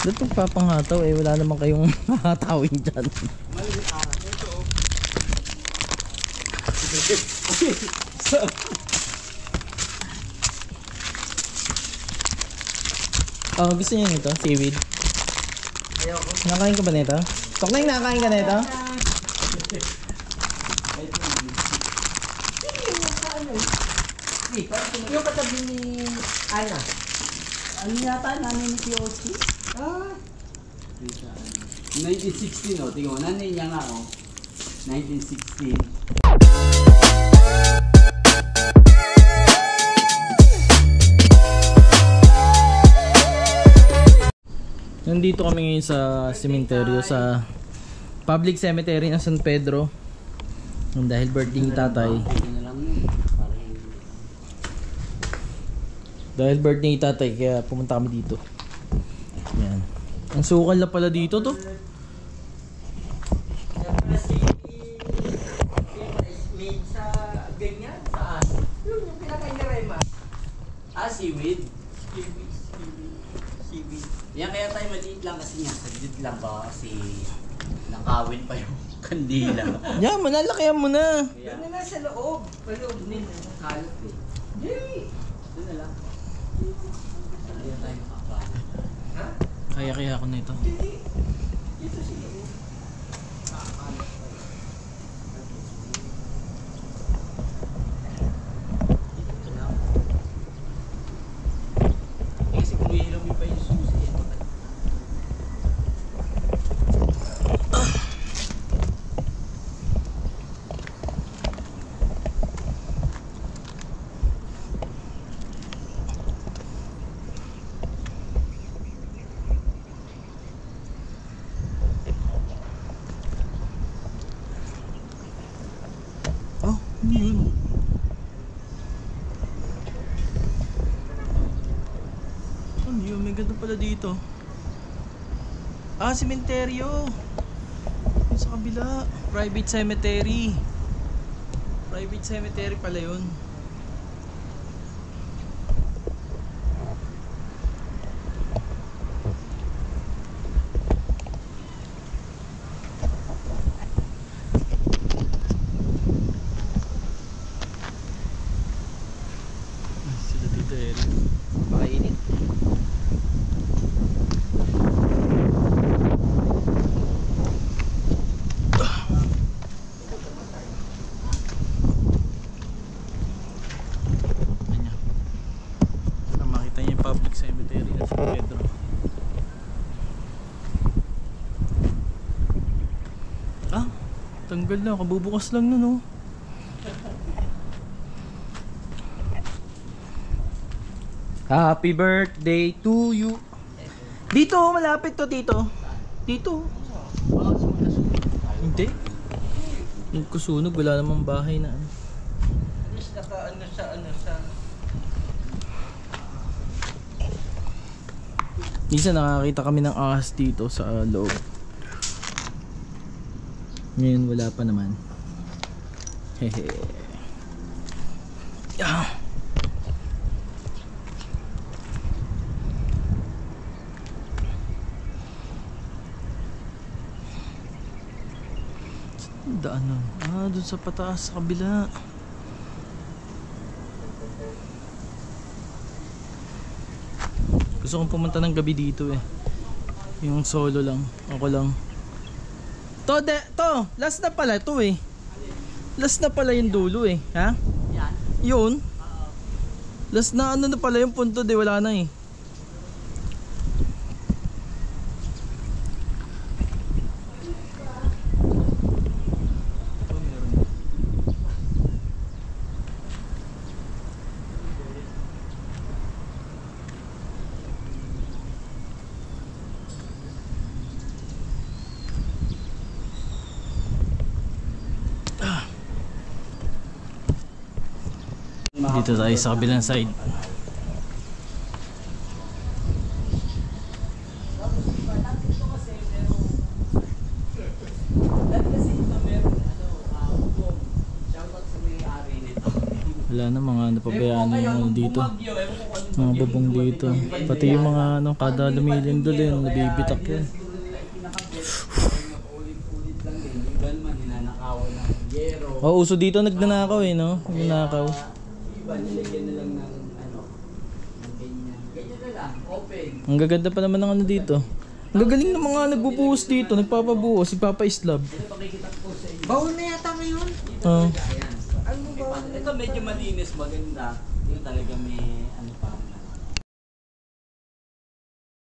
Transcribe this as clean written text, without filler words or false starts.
Ba't magpapanghataw eh? Wala naman kayong mahatawin dyan. Oh, gusto niyo nito? Seaweed? Ayoko. Nakain ka ba nito? Tokneng, nakakain ka nito? Yung katabi ni Ana. Ano yata namin ni POC? Ah. 1916 oh, tingnan mo, nanay niya nga oh. 1916. Nandito kami ngayon sa sementeryo, sa public cemetery ng San Pedro. Dahil birthday ni tatay. Dahil birthday ni tatay, kaya pumunta kami dito. Yan. Ang sukal na pala dito to. Made sa ganyan, saan? Yung pinakain ni Rema. Seaweed. Seaweed. Yan kaya tayo maliit lang kasi nga, saglit lang ba kasi nakawin pa yung kandila. Yan, manalakihan mo na. Yan na nasa loob. Paloob nila. Kalat eh. Yay! Doon na lang. Hindi na tayo makakain. Ha? Kaya ako nito. Hindi. Dito sa loob. Kasi kung ihilom mo pa yung susi, Oh, ano yun? Ano yun? May ganda pala dito. Ah, sementeryo. Yung sa kabila. Private cemetery. Private cemetery pala yun. Sila dito eh. Makainit. Kanya. Para makita niyo yung public cemetery ng San Pedro. Ah, tanggal na. Kabubukas lang nun oh. Happy birthday to you. Dito, malapit to dito. Dito. Hindi. Yung kusunog, wala namang bahay na ano. Mas naka sa Minsan nakakita kami ng ahas dito sa loob. Ngayon wala pa naman. Hehe. Ah. Daan nun. Ah, dun sa pataas sa kabila. Gusto kong pumunta ng gabi dito eh. Yung solo lang. Ako lang. To, last na pala to eh. Last na pala yung dulo eh. Ha? Yan. Yun. Last na ano na pala yung punto de, wala na eh. Dito tayo sa kabilang side. Wala wala na mga napabayaan na yung ano dito. Bumagyo, ewan ko kung ano Mga bubong dito. Pati yung mga ano, kada lumilindol yun, nabibitak yun. ulit-ulit lang din. Yung gunman, ninanakawan ng yero. Oh, uso dito nagnanakaw eh, no? Nagnanakaw. Iba, nilagyan na lang ng ano, ng ganyan. Ganyan na lang, open. Ang gaganda pa naman ng ano dito. Ang gagaling ng mga nagbubuhos dito, nagpapabuhos, si Papa Islab. Ito pakikita ko sa inyo. Bawal na yata ngayon. Oh. Ayan. Ano ba? Ito medyo malinis, maganda. Yung talaga may ano pa.